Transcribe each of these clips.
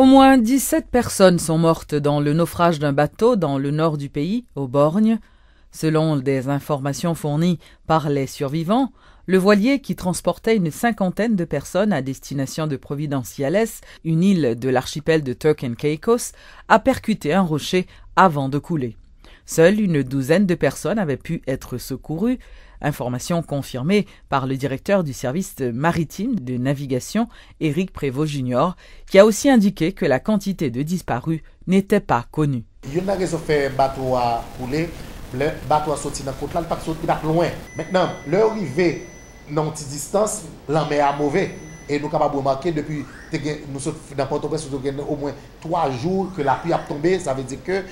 Au moins 17 personnes sont mortes dans le naufrage d'un bateau dans le nord du pays, au Borgne. Selon des informations fournies par les survivants, le voilier qui transportait une cinquantaine de personnes à destination de Providenciales, une île de l'archipel de Turks and Caicos, a percuté un rocher avant de couler. Seule une douzaine de personnes avaient pu être secourues, information confirmée par le directeur du service maritime de navigation, Éric Prévost Jr., qui a aussi indiqué que la quantité de disparus n'était pas connue. Il y a une raison fait bateau à couler, le bateau a sorti dans la côte là, il pas loin. Maintenant, leur arrivée dans une petite distance, la mer est mauvais. Et nous sommes capables de remarquer depuis nous sommes dans Port-au-Prince, au moins 3 jours que la pluie a tombé, ça veut dire que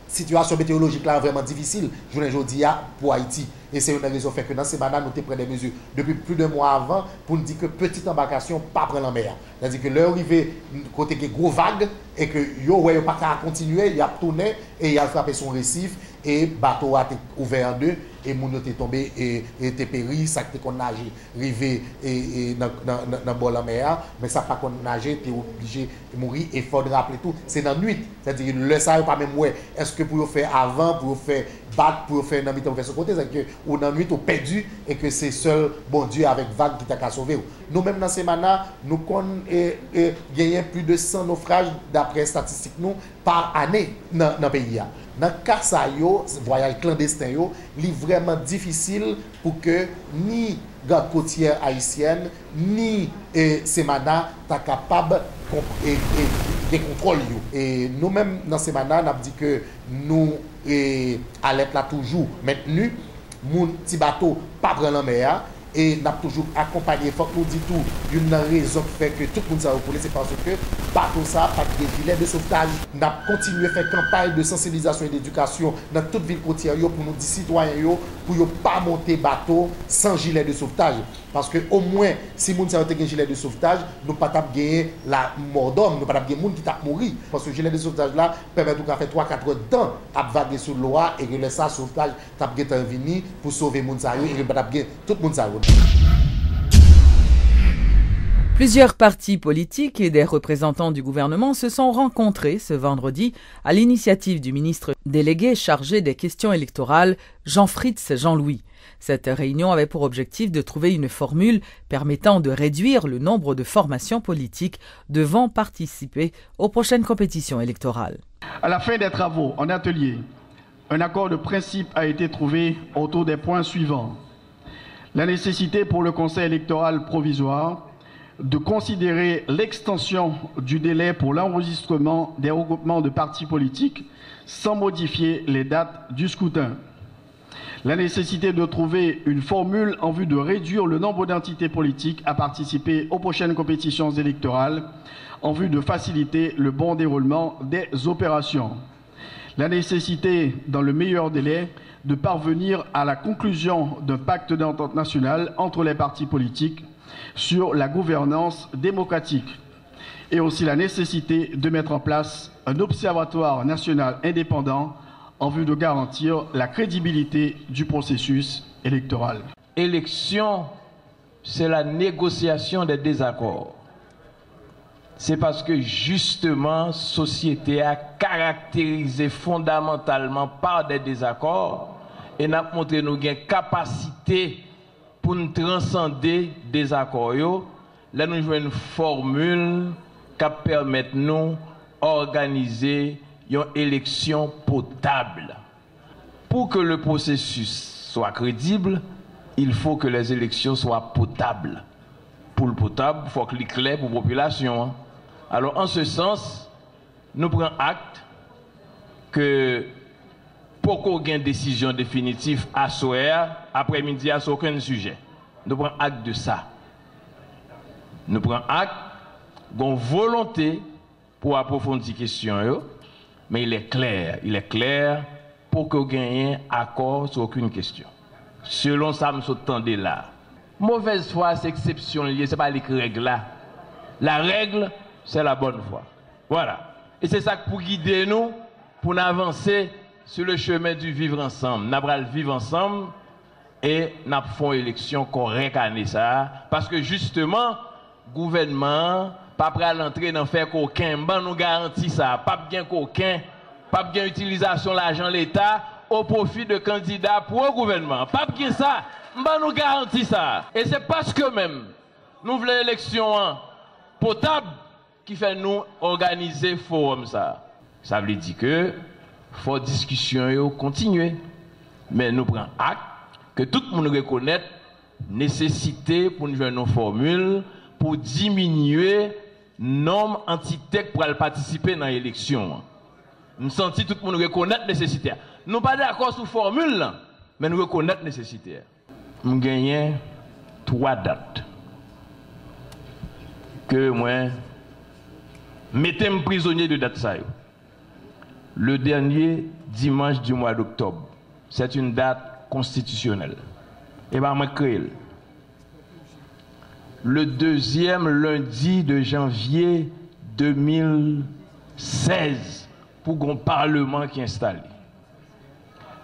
situation météorologique là vraiment difficile aujourd'hui pour Haïti. Et c'est une raison fait que dans ces bananes, nous avons pris des mesures depuis plus de mois avant pour nous dire que petite embarcation pas prendre la mer. C'est-à-dire que leur arrivée côté que gros vague et que yo pas qu'à continuer, il a tourné et il a frappé son récif et bateau a été ouvert en deux et moun était tombé et était péri, ça que qu'on nager rivé et dans bord la mer, mais ça pas qu'on nager, tu es obligé de mourir et faut rappeler tout, c'est dans nuit. C'est-à-dire le ça pas même ouais, est-ce que pour faire avant, pour faire battre, pour faire dans mi-temps faire ce côté, c'est que ou dans nuit ou perdu et que c'est seul bon Dieu avec vague qui t'a qu'à sauver. Nous même dans ces manas, nous gagnons plus de 100 naufrages d'après statistiques nous par année dans le pays. Dans le cas de voyage clandestin, il est vraiment difficile pour que ni garde côtière haïtienne, ni Semana soient capables de contrôler. Et nous-mêmes, dans Semana, nous avons dit que nous allons là toujours maintenus, mon petit bateau pas prendre la mer. Et nous avons toujours accompagné, il faut que nous disions tout, une raison qui fait que tout le monde s'est reconnu, c'est parce que bateau ça, pas de gilets de sauvetage. Nous avons continué à faire campagne de sensibilisation et d'éducation dans toute ville côtière pour nous dire citoyens, pour ne pas monter bateau sans gilet de sauvetage. Parce que au moins, si nous avons un gilet de sauvetage, nous ne pouvons pas gagner la mort d'homme, nous ne pouvons pas gagner les gens qui t'a mouru. Parce que le gilet de sauvetage là permet de faire 3-4 heures de temps à vaguer sur l'eau et que le sauvetage t'a venu pour sauver les gens et que tout le monde. Plusieurs partis politiques et des représentants du gouvernement se sont rencontrés ce vendredi à l'initiative du ministre délégué chargé des questions électorales, Jean-Fritz Jean-Louis. Cette réunion avait pour objectif de trouver une formule permettant de réduire le nombre de formations politiques devant participer aux prochaines compétitions électorales. À la fin des travaux en atelier, un accord de principe a été trouvé autour des points suivants. La nécessité pour le Conseil électoral provisoire de considérer l'extension du délai pour l'enregistrement des regroupements de partis politiques sans modifier les dates du scrutin. La nécessité de trouver une formule en vue de réduire le nombre d'entités politiques à participer aux prochaines compétitions électorales en vue de faciliter le bon déroulement des opérations. La nécessité, dans le meilleur délai, de parvenir à la conclusion d'un pacte d'entente nationale entre les partis politiques sur la gouvernance démocratique et aussi la nécessité de mettre en place un observatoire national indépendant en vue de garantir la crédibilité du processus électoral. Élection, c'est la négociation des désaccords. C'est parce que justement, la société a caractérisé fondamentalement par des désaccords et n'a montré nous une capacité pour nous transcender des accords. Là, nous jouons une formule qui permet de nous organiser une élection potable. Pour que le processus soit crédible, il faut que les élections soient potables. Pour le potable, il faut que c'est clair pour la population. Alors, en ce sens, nous prenons acte que pour qu'on ait une décision définitive à soir, après-midi, à aucun sujet. Nous prenons acte de ça. Nous prenons acte d'une volonté pour approfondir la question, mais il est clair pour qu'on ait un accord sur aucune question. Selon ça, nous sommes là. Mauvaise foi, c'est exception, ce n'est pas les règles là. La règle, c'est la bonne foi. Voilà. Et c'est ça pour guider nous, pour avancer sur le chemin du vivre ensemble. Nous allons vivre ensemble et nous faisons une élection correcte à ça. Parce que justement, le gouvernement pas pral entrer dans faire coquin, nous garantit ça, pas bien coquin, pas bien utilisation de l'argent de l'État au profit de candidats pour le gouvernement. Pas bien ça, nous garantit ça. Et c'est parce que même nous voulons l'élection potable qui fait nous organiser forum ça. Ça veut dire que faut discussion continuer. Mais nous prenons acte que tout le monde reconnaît nécessité pour nous jouer nos formules pour diminuer le nombre d'entités pour participer dans l'élection. Nous sentons tout le monde reconnaître nécessité. Nous ne sommes pas d'accord sur la formule, mais nous reconnaissons nécessité. Nous gagnons 3 dates que moi mettez-moi prisonnier de date ça. Le dernier dimanche du mois d'octobre. C'est une date constitutionnelle. Et bien, moi, créé. Le deuxième lundi de janvier 2016, pour un parlement qui est installé.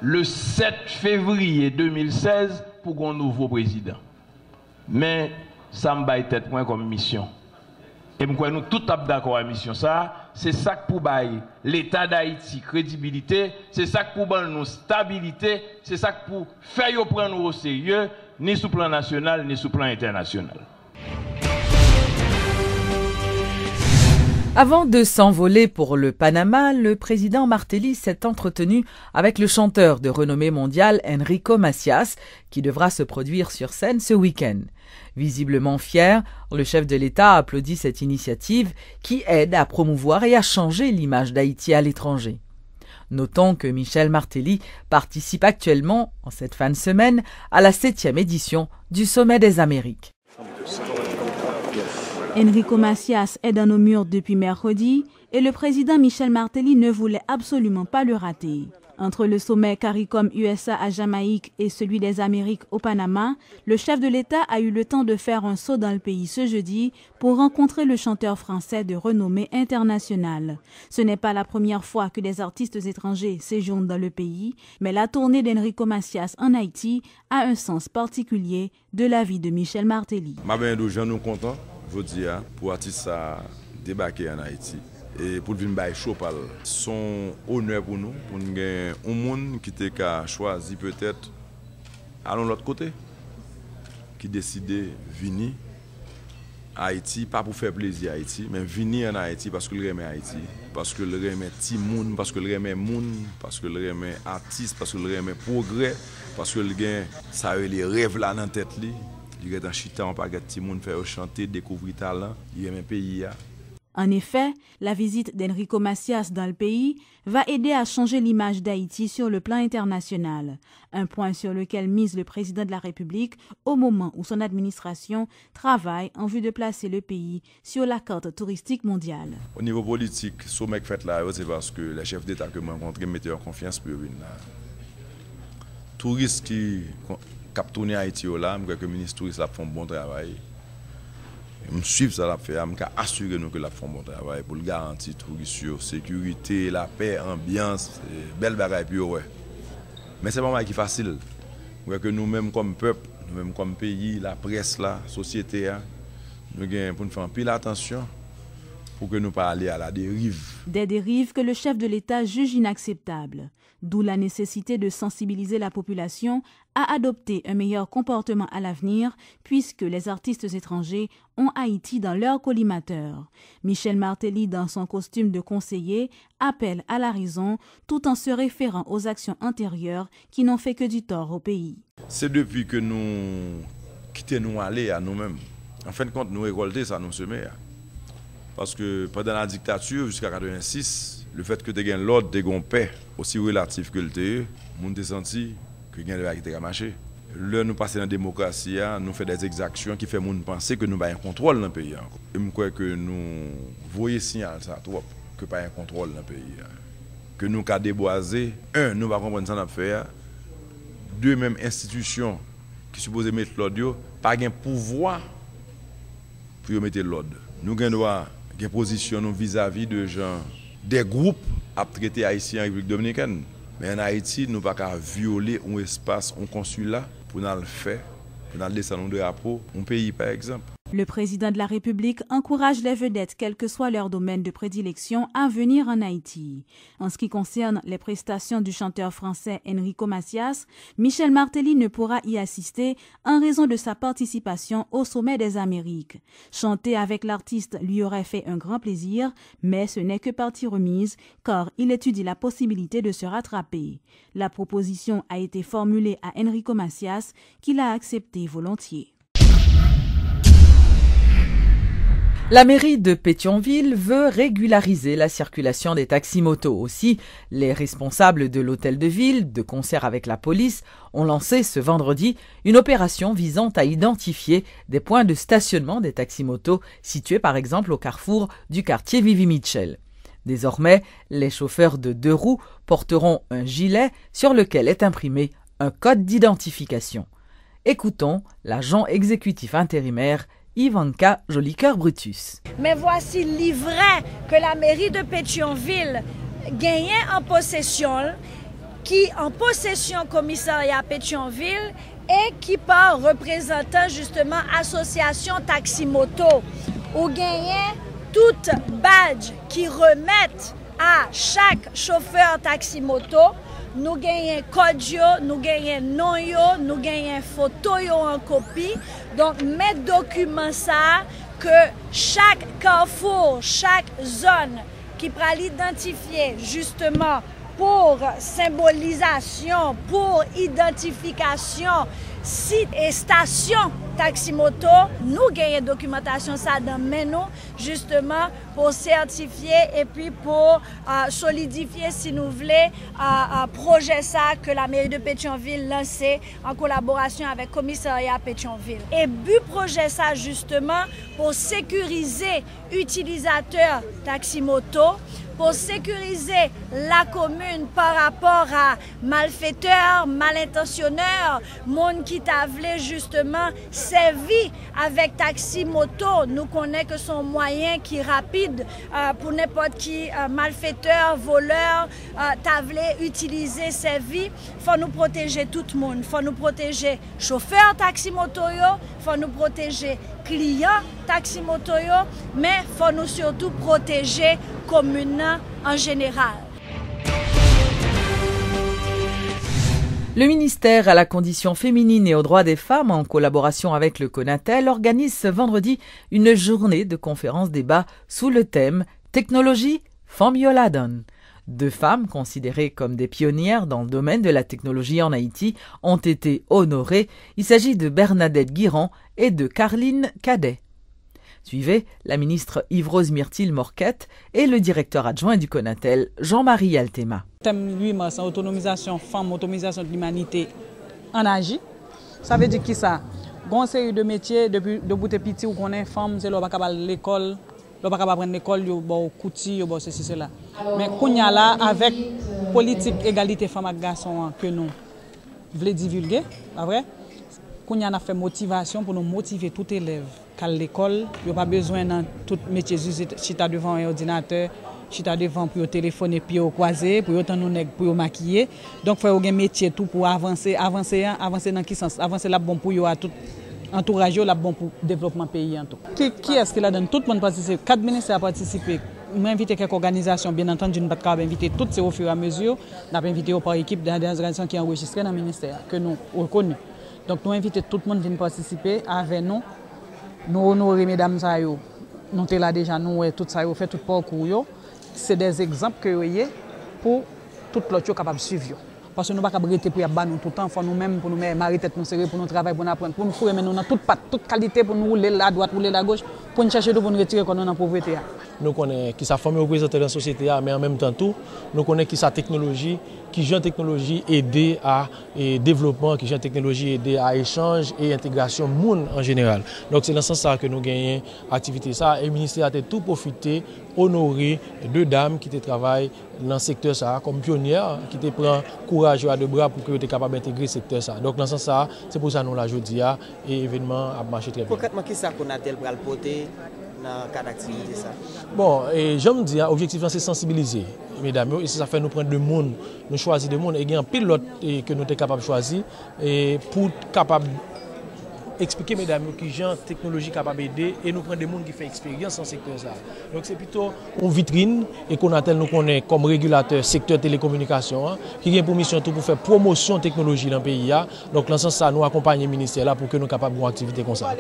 Le 7 février 2016, pour un nouveau président. Mais ça me baille tête point comme mission. Et nous sommes tous d'accord avec la mission. C'est ça pour bailler l'État d'Haïti crédibilité, c'est ça pour bailler nous stabilité, c'est ça pour faire prendre nous au sérieux, ni sur le plan national, ni sur le plan international. Avant de s'envoler pour le Panama, le président Martelly s'est entretenu avec le chanteur de renommée mondiale Enrico Macias, qui devra se produire sur scène ce week-end. Visiblement fier, le chef de l'État applaudit cette initiative qui aide à promouvoir et à changer l'image d'Haïti à l'étranger. Notons que Michel Martelly participe actuellement, en cette fin de semaine, à la 7e édition du Sommet des Amériques. Enrico Macias est dans nos murs depuis mercredi et le président Michel Martelly ne voulait absolument pas le rater. Entre le sommet CARICOM USA à Jamaïque et celui des Amériques au Panama, le chef de l'État a eu le temps de faire un saut dans le pays ce jeudi pour rencontrer le chanteur français de renommée internationale. Ce n'est pas la première fois que des artistes étrangers séjournent dans le pays, mais la tournée d'Enrico Macias en Haïti a un sens particulier de la vie de Michel Martelly. Je suis content pour artiste débarquer en Haïti. Et pour venir bailler chaud par son honneur pour nous gagner un monde qui a choisi peut-être aller de l'autre côté, qui décide de venir à Haïti, pas pour faire plaisir à Haïti, mais venir en Haïti parce qu'il aime Haïti, parce qu'il aime petit monde, parce qu'il aime monde, parce qu'il aime artiste, parce qu'il aime progrès, parce qu'il aime ça les rêves là dans la tête. Il est dans chita, on pas petit monde faire chanter, découvrir talent, il aime un pays. En effet, la visite d'Enrico Macias dans le pays va aider à changer l'image d'Haïti sur le plan international, un point sur lequel mise le président de la République au moment où son administration travaille en vue de placer le pays sur la carte touristique mondiale. Au niveau politique, ce sommet fait là, c'est parce que les chefs d'État que je rencontré mettaient en confiance pour venir là. Touristes qui capturent Haïti là, je crois que le ministre touriste a fait un bon travail. Je suis ça la faire, je assurer nous que la font bon travail pour garantir tout sur sécurité, la paix, ambiance, belle bagaille puis ouais. Mais c'est pas mal qui facile. Que nous-mêmes comme peuple, nous-mêmes comme pays, la presse la société nous gagnons pour nous faire pile attention pour que nous pas aller à la dérive. Des dérives que le chef de l'État juge inacceptables. D'où la nécessité de sensibiliser la population à adopter un meilleur comportement à l'avenir, puisque les artistes étrangers ont Haïti dans leur collimateur. Michel Martelly, dans son costume de conseiller, appelle à la raison tout en se référant aux actions antérieures qui n'ont fait que du tort au pays. C'est depuis que nous quittons nous aller à nous-mêmes. En fin de compte, nous récolter ça nous semer. Parce que pendant la dictature, jusqu'à 1986, le fait que tu aies l'ordre, tu aies paix, aussi relatif que le TE, nous avons senti que tu as été marché. Là, nous passons dans la démocratie, nous faisons des exactions qui font nous penser que nous avons un contrôle dans le pays. Et je crois que nous voyons signal ça trop, que pas un contrôle dans le pays. Que nous avons déboisé, un, nous ne pouvons pas comprendre ça faire. Deux, même institutions qui supposent mettre l'ordre, pas de pouvoir pour mettre l'ordre. Nous avons une position vis-à-vis de gens, des groupes à traiter Haïtiens en République dominicaine. Mais en Haïti, nous ne pouvons pas violer un espace, un consulat pour nous le faire, pour nous descendre un drapeau, un pays par exemple. Le président de la République encourage les vedettes, quel que soit leur domaine de prédilection, à venir en Haïti. En ce qui concerne les prestations du chanteur français Enrico Macias, Michel Martelly ne pourra y assister en raison de sa participation au Sommet des Amériques. Chanter avec l'artiste lui aurait fait un grand plaisir, mais ce n'est que partie remise, car il étudie la possibilité de se rattraper. La proposition a été formulée à Enrico Macias, qui l'a acceptée volontiers. La mairie de Pétionville veut régulariser la circulation des taxis-motos. Aussi, les responsables de l'hôtel de ville, de concert avec la police, ont lancé ce vendredi une opération visant à identifier des points de stationnement des taxis-motos situés par exemple au carrefour du quartier Vivi-Mitchell. Désormais, les chauffeurs de 2 roues porteront un gilet sur lequel est imprimé un code d'identification. Écoutons l'agent exécutif intérimaire Ivanka Jolicoeur-Brutus. Mais voici livret que la mairie de Pétionville gagnait en possession, qui en possession commissariat Pétionville et qui par représentant justement association taxi-moto, ou gagnait toute badge qui remettent à chaque chauffeur taxi-moto. Nous gagnons code, nous gagnons nom, nous gagnons photo en copie. Donc, mes documents ça que chaque carrefour, chaque zone qui pourra l'identifier justement pour symbolisation, pour identification, site et station taxi-moto, nous gagnons documentation ça dans nous justement pour certifier et puis pour solidifier si nous voulons projet ça que la mairie de Pétionville lancé en collaboration avec le commissariat Pétionville. Et but projet ça justement pour sécuriser utilisateurs taxi-moto, pour sécuriser la commune par rapport à malfaiteurs, malintentionneurs, monde qui t'a voulu justement servi avec taxi moto. Nous connaissons que son moyen qui est rapide pour n'importe qui malfaiteur, voleur, t'a voulu utiliser servi. Faut nous protéger tout le monde. Faut nous protéger chauffeurs taxi moto, faut nous protéger clients taxi moto, mais faut nous surtout protéger commune en général. Le ministère à la condition féminine et aux droits des femmes, en collaboration avec le Conatel, organise ce vendredi une journée de conférence-débat sous le thème « Technologie Fambioladon ». 2 femmes considérées comme des pionnières dans le domaine de la technologie en Haïti ont été honorées. Il s'agit de Bernadette Guirand et de Carline Cadet. Suivez la ministre Yves-Rose Myrtil-Morquette et le directeur adjoint du Conatel, Jean-Marie Altema. Thème 8 mars, autonomisation femme, autonomisation de l'humanité en Agi. Ça veut dire qui ça? Une série de métiers, depuis de petit où on est femme, c'est là où on l'école, là où on prendre l'école, on coutil, on ceci, cela. Mais qu'on y a là, avec politique égalité femmes et garçons que nous voulons divulguer, pas vrai? Qu'on y a fait motivation pour nous motiver tout élève qu'à l'école, il n'y a pas besoin dans tout métier chita devant un ordinateur, chita devant pour téléphoner puis croiser, pour autant nous pour maquiller. Donc faut un métier tout pour avancer dans quel sens? Avancer là bon pour yo à tout entourage là bon pour développement pays en tout. Qui est-ce qui là donne tout le monde participe, 4 ministères participé. Nous invité quelques organisations, bien entendu, nous ne pouvons pas inviter toutes au fur et à mesure. Nous avons invité par équipe des organisations qui sont enregistrées dans le ministère, que nous reconnus. Donc nous invitons tout le monde à venir participer avec nous. Nous honorer mesdames ça yo. Nous sommes là déjà, nous tout ça yo fait tout parcours. C'est des exemples que vous voyez pour tout l'autre capable de suivre. Parce que nous ne pouvons pas arrêter pour nous tout le temps, il faut nous-mêmes pour nous marier tête nous serrer, pour nous travailler, pour nous apprendre, pour nous fourrer nous dans toute patte, toute qualité pour nous rouler la droite, rouler la gauche, pour nous chercher pour nous retirer quand nous dans la pauvreté. Nous connaissons qui sa famille représentée dans la société, mais en même temps tout, nous connaissons qui sa technologie, qui jeune technologie aider à développement, qui jeune technologie aider à échange et intégration monde en général. Donc c'est dans ce sens que nous gagnons activité ça et le ministère a tout profité honorer 2 dames qui travaillent dans le secteur ça comme pionnières qui te prend courage à 2 bras pour que tu sois capable d'intégrer le secteur ça. Donc dans ce sens c'est pour ça que nous la jeudi et l'événement a marché très bien. Concrètement qui ça qu'on a-t-elle pour le porter dans le cadre d'activité ça? Bon, et je me dis, l'objectif c'est sensibiliser, mesdames, et ça fait nous prendre de monde, nous choisir de monde, et il y a un pilote que nous sommes capables de choisir, et pour capable expliquer mesdames qui genre technologie capable d'aider et nous prendre des gens qui font expérience dans ce secteur ça. Donc c'est plutôt une vitrine et qu'on attend nous connaît comme régulateur secteur télécommunication hein, qui a pour mission tout pour faire promotion technologie dans le pays. Donc dans ce sens ça nous accompagne le ministère là pour que nous capables de activité comme ça.